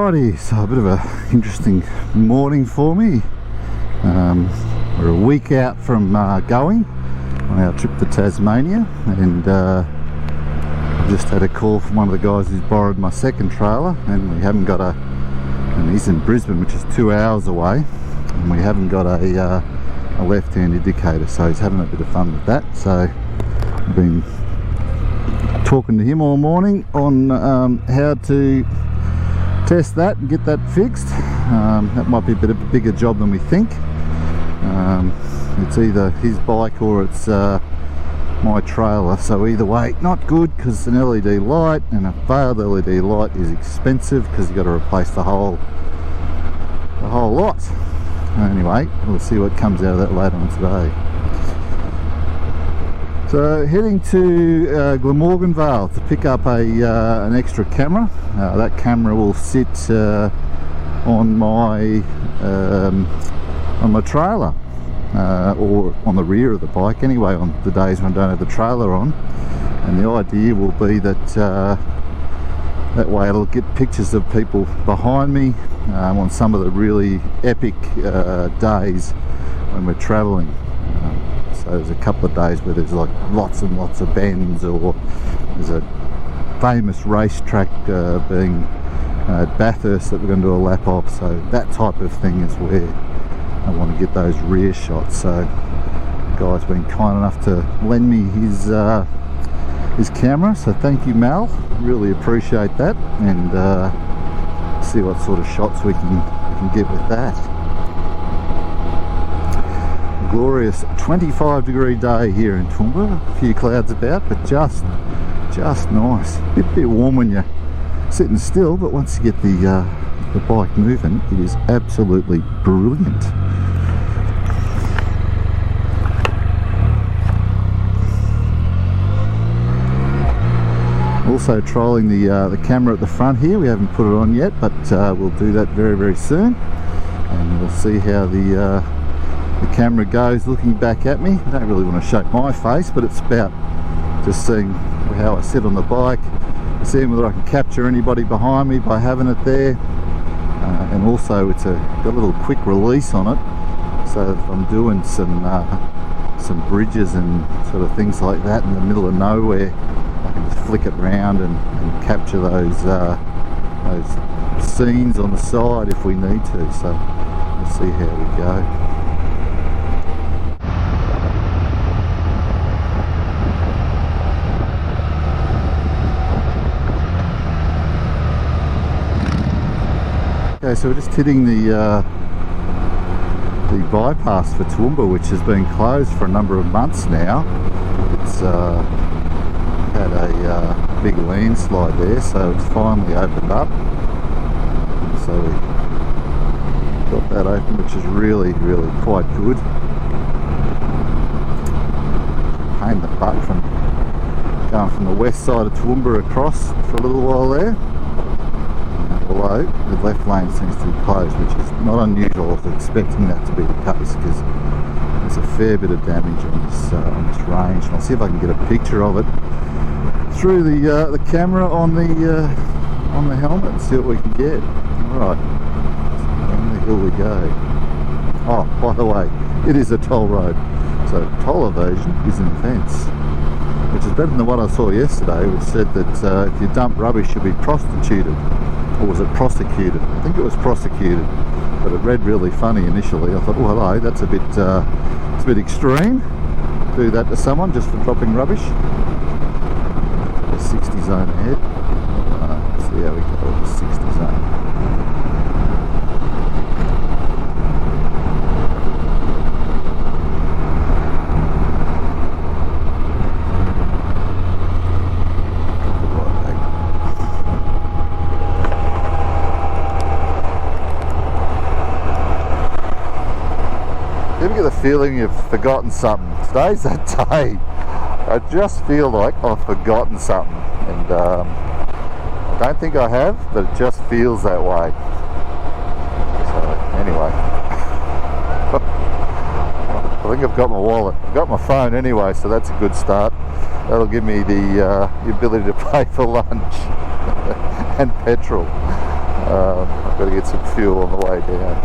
Alrighty, so a bit of a interesting morning for me. We're a week out from going on our trip to Tasmania, and I've just had a call from one of the guys who's borrowed my second trailer, and we haven't got and he's in Brisbane, which is 2 hours away, and we haven't got a left-hand indicator, so he's having a bit of fun with that. So I've been talking to him all morning on how to test that and get that fixed. That might be a bit of a bigger job than we think. It's either his bike or it's my trailer, so either way not good, because an LED light and a failed LED light is expensive because you've got to replace the whole lot. Anyway, we'll see what comes out of that later on today. So heading to Glamorgan Vale to pick up an extra camera. That camera will sit on my trailer, or on the rear of the bike anyway, on the days when I don't have the trailer on. And the idea will be that that way it'll get pictures of people behind me on some of the really epic days when we're travelling. So there's a couple of days where there's like lots and lots of bends, or there's a famous racetrack being at Bathurst that we're going to do a lap of. So that type of thing is where I want to get those rear shots. So the guy's been kind enough to lend me his camera, so thank you, Mal, really appreciate that, and see what sort of shots we can get with that. Glorious 25-degree day here in Toowoomba. A few clouds about, but just nice. Bit warm when you're sitting still, but once you get the bike moving, it is absolutely brilliant. Also trialling the camera at the front here. We haven't put it on yet, but we'll do that very, very soon, and we'll see how the camera goes looking back at me. I don't really want to show my face, but it's about just seeing how I sit on the bike, seeing whether I can capture anybody behind me by having it there, and also it's got a little quick release on it, so if I'm doing some bridges and sort of things like that in the middle of nowhere, I can just flick it round and capture those scenes on the side if we need to. So we'll see how we go. Okay, so we're just hitting the bypass for Toowoomba, which has been closed for a number of months now. It's had a big landslide there, so it's finally opened up. So we got that open, which is really quite good. Pain in the butt from going from the west side of Toowoomba across for a little while there. Although the left lane seems to be closed, which is not unusual. I was expecting that to be the case, because there's a fair bit of damage on this range. And I'll see if I can get a picture of it through the camera on the helmet and see what we can get. Alright, down the hill we go. Oh, by the way, it is a toll road, so toll evasion is an offence, which is better than the one I saw yesterday, which said that if you dump rubbish you'll be prostituted. Or was it prosecuted? I think it was prosecuted, but it read really funny initially. I thought, oh hello, that's a bit it's a bit extreme. Do that to someone just for dropping rubbish. The 60 zone ahead. See how we go with the 60 zone. You ever get the feeling you've forgotten something? Today's that day. I just feel like I've forgotten something, and I don't think I have, but it just feels that way. So anyway, I think I've got my wallet. I've got my phone anyway, so that's a good start. That'll give me the ability to pay for lunch and petrol. I've got to get some fuel on the way down.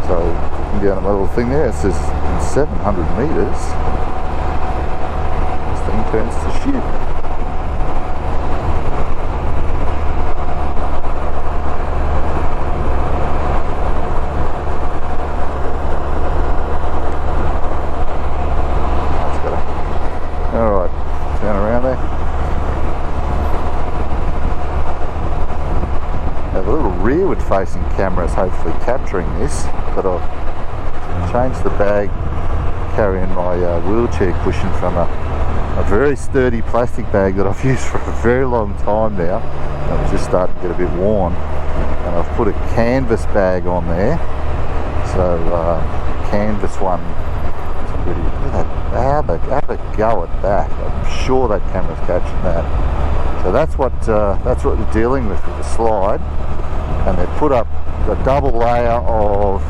So looking down at my little thing there, it says 700 metres. This thing turns to shit. Alright, turn around there. Now the little rearward facing camera is hopefully capturing this, but I've changed the bag carrying my wheelchair cushion from a very sturdy plastic bag that I've used for a very long time now. It was just starting to get a bit worn, and I've put a canvas bag on there. So canvas one is pretty. Look at that. Have a go at that. I'm sure that camera's catching that. So that's what we're dealing with the slide, and they've put up a double layer of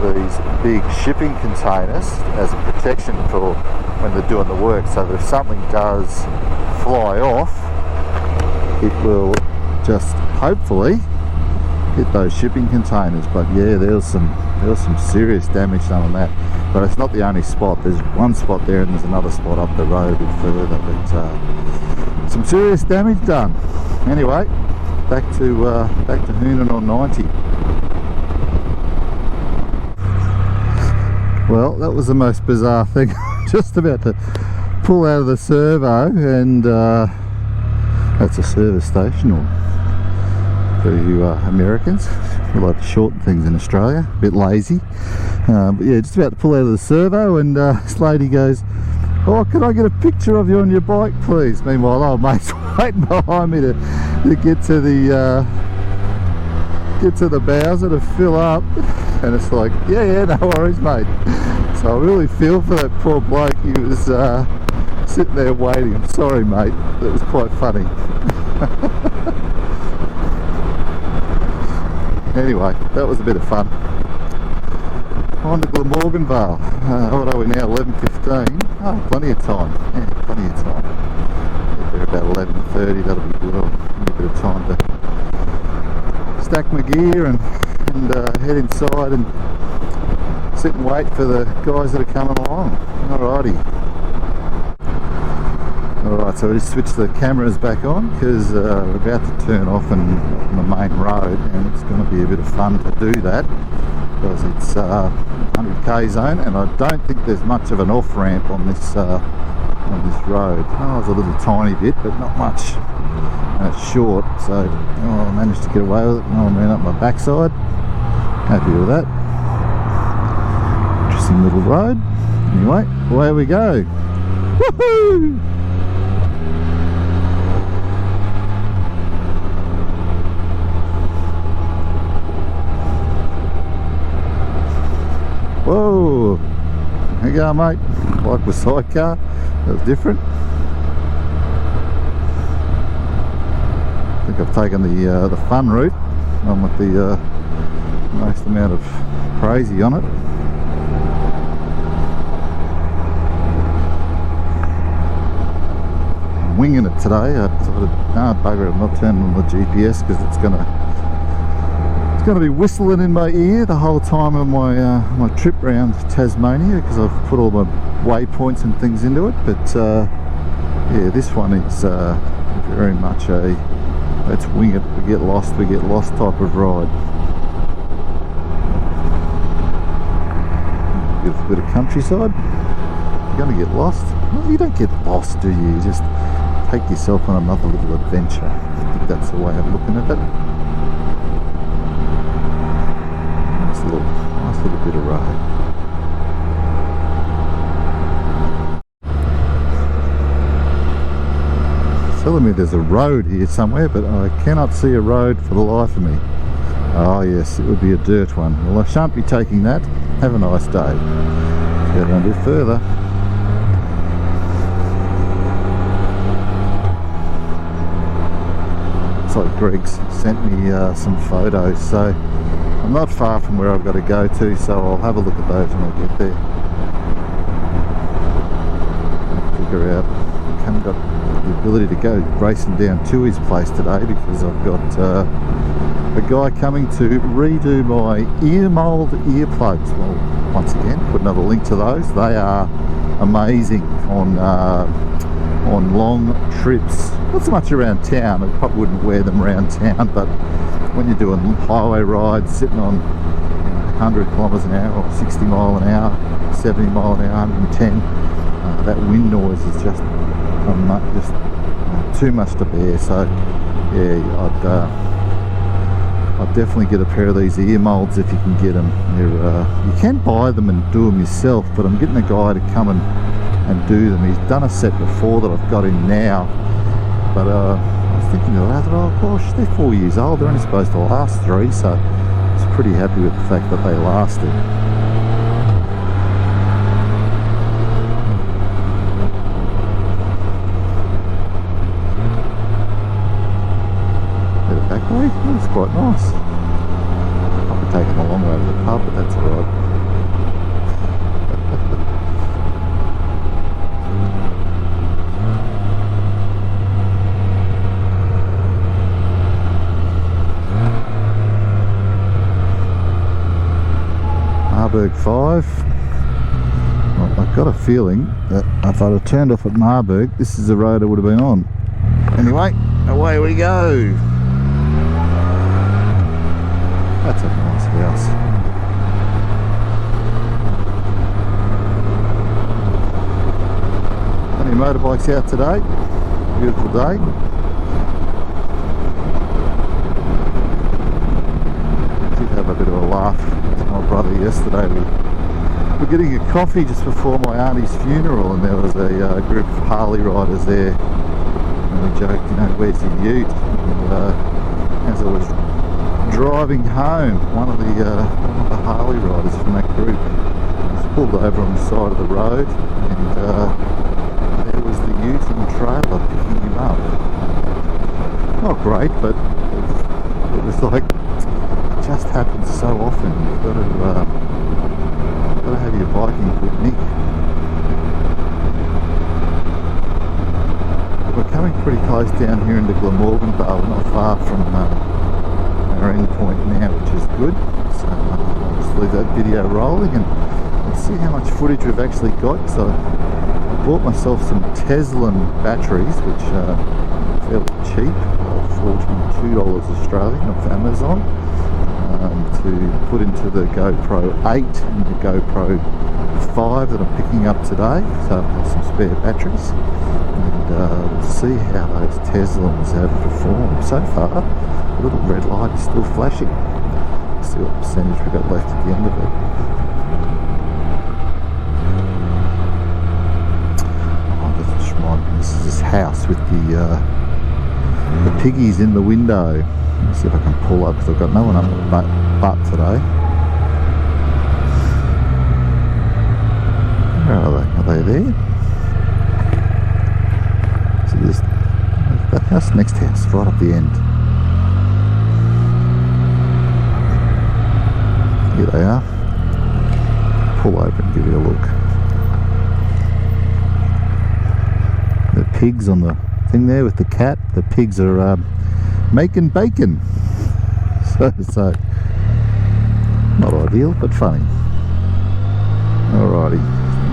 these big shipping containers as a protection for when they're doing the work, so that if something does fly off, it will just hopefully hit those shipping containers. But yeah, there was some serious damage done on that. But it's not the only spot. There's one spot there and there's another spot up the road a bit further, but some serious damage done. Anyway, back to Hoonan on 90. Well, that was the most bizarre thing. Just about to pull out of the servo, and that's a service station, or for you Americans, we like to shorten things in Australia, a bit lazy. But yeah, just about to pull out of the servo, and this lady goes, "Oh, can I get a picture of you on your bike, please?" Meanwhile, old mate's waiting behind me to get to the Bowser to fill up, and it's like, yeah, no worries, mate. So I really feel for that poor bloke. He was sitting there waiting. I'm sorry, mate. That was quite funny. Anyway, that was a bit of fun. On to Glamorganvale. What are we now? 11:15. Oh, plenty of time. Yeah, plenty of time. Get there about 11:30. That'll be good. I'll give a bit of time to stack my gear and head inside and sit and wait for the guys that are coming along. Alrighty. Alright, so we just switched the cameras back on because we're about to turn off on the main road, and it's going to be a bit of fun to do that because it's 100k zone, and I don't think there's much of an off ramp on this road. Oh, there's a little tiny bit, but not much, and it's short, so I managed to get away with it. No one ran up my backside. Happy with that. Interesting little road. Anyway, away we go. Woohoo! Whoa! There you go, mate. Like the sidecar, that was different. I think I've taken the fun route, one with the most amount of crazy on it. I'm winging it today. I decided, no, bugger it, I'm not turning on the GPS because it's going to be whistling in my ear the whole time of my trip around Tasmania, because I've put all my waypoints and things into it. But yeah, this one is very much a let's wing it, we get lost type of ride. Beautiful bit of countryside. You're going to get lost? Well, you don't get lost, do you? You just take yourself on another little adventure. I think that's the way of looking at it. Nice little bit of road. It's telling me there's a road here somewhere, but I cannot see a road for the life of me. Oh yes, it would be a dirt one. Well, I shan't be taking that. Have a nice day. Let's go down a bit further. Looks like Greg's sent me some photos, so I'm not far from where I've got to go to, so I'll have a look at those when I get there. Figure out, the ability to go racing down to his place today because I've got a guy coming to redo my ear mould earplugs. Well, once again, put another link to those. They are amazing on long trips. Not so much around town. I probably wouldn't wear them around town, but when you're doing highway rides, sitting on 100 kilometres an hour or 60 mile an hour, 70 mile an hour, 110, that wind noise is just too much to bear. So yeah, I'd definitely get a pair of these ear moulds if you can get them. You can buy them and do them yourself, but I'm getting a guy to come and do them. He's done a set before that I've got in now, but I was thinking of that, oh gosh, they're 4 years old, they're only supposed to last 3, so I was pretty happy with the fact that they lasted. Back way, that's quite nice. I'll be taking a long way to the pub, but that's alright. Marburg 5. Well, I've got a feeling that if I'd have turned off at Marburg, this is the road I would have been on. Anyway, away we go. That's a nice house. Plenty of motorbikes out today. Beautiful day. Did have a bit of a laugh with my brother yesterday. We were getting a coffee just before my auntie's funeral, and there was a group of Harley riders there. And we joked, where's your ute? And as I was driving home, one of the Harley riders from that group was pulled over on the side of the road, and there was the ute and the trailer picking him up. Not great, but it was like, it just happens so often. You've got to have your bike in good nick. We're coming pretty close down here into Glamorgan Vale, not far from our end point now, which is good. So I'll just leave that video rolling and let's see how much footage we've actually got. So I bought myself some Tesla batteries, which are fairly cheap, $42 Australian off Amazon, to put into the GoPro 8 and the GoPro 5 that I'm picking up today. So I've got some spare batteries, and we'll see how those Teslas have performed. So far, the little red light is still flashing. Let's see what percentage we've got left at the end of it. Oh, this is this house with the piggies in the window. Let's see if I can pull up, because I've got no one up my butt today. Where are they? Are they there? See this? That house, next house, right up the end. Here they are. Pull over and give you a look. The pigs on the thing there with the cat. The pigs are making bacon. So not ideal, but funny. Alrighty,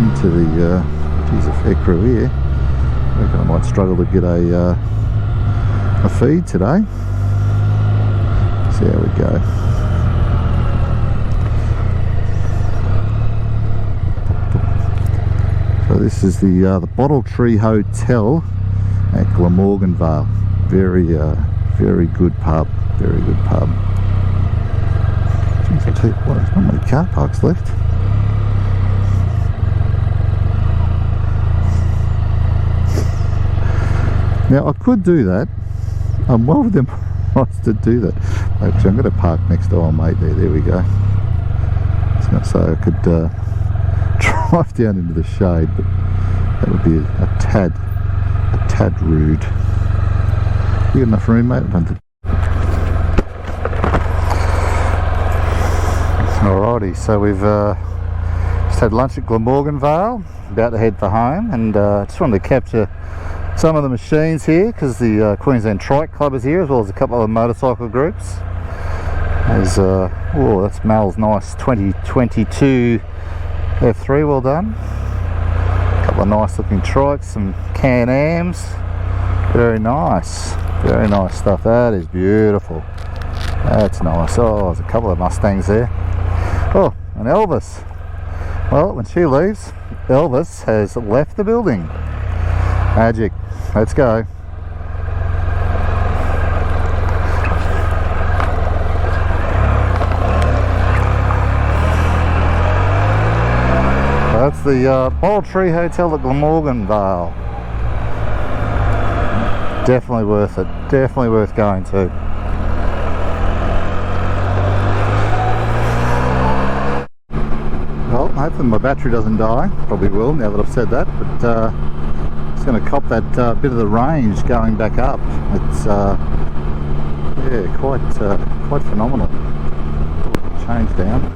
into the geez, a fair crew here. I reckon I might struggle to get a feed today. See how we go. So this is the Bottle Tree Hotel at Glamorgan Vale. Very good pub. Very good pub. Jeez, I tell you what, there's not many car parks left. Now I could do that. I'm well within my rights to do that. Actually, I'm going to park next to our mate there. There we go. I was going to say I could drive down into the shade, but that would be a tad rude. You got enough room, mate? Alrighty, so we've just had lunch at Glamorgan Vale, about to head for home, and just wanted to capture some of the machines here, because the Queensland Trike Club is here, as well as a couple of motorcycle groups. There's oh, that's Mal's nice 2022 F3, well done. A couple of nice looking trikes, some Can-Ams. Very nice stuff. That is beautiful. That's nice. Oh, there's a couple of Mustangs there. Oh, and Elvis. Well, when she leaves, Elvis has left the building. Magic. Let's go. That's the Moral Tree Hotel at Glamorgan Vale. Definitely worth it. Definitely worth going to. Well, hopefully my battery doesn't die. Probably will now that I've said that. But it's going to cop that bit of the range going back up. It's yeah, quite phenomenal. Change down.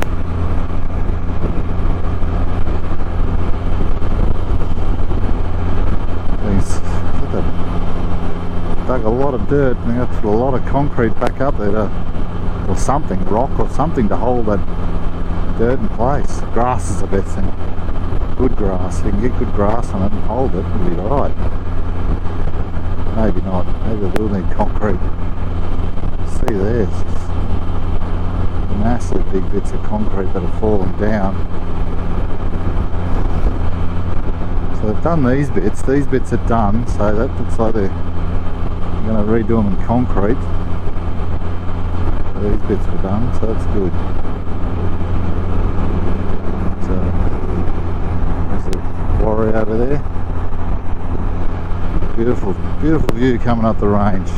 Dug a lot of dirt and they have to put a lot of concrete back up there to, or something, rock or something to hold that dirt in place. Grass is the best thing. Good grass. If you can get good grass on it and hold it, it'll be alright. Maybe not. Maybe it will need concrete. See there, it's just massive big bits of concrete that are falling down. So they've done these bits are done, so that looks like they're going to redo them in concrete. So these bits were done, so that's good. So there's the quarry over there. Beautiful view coming up the range.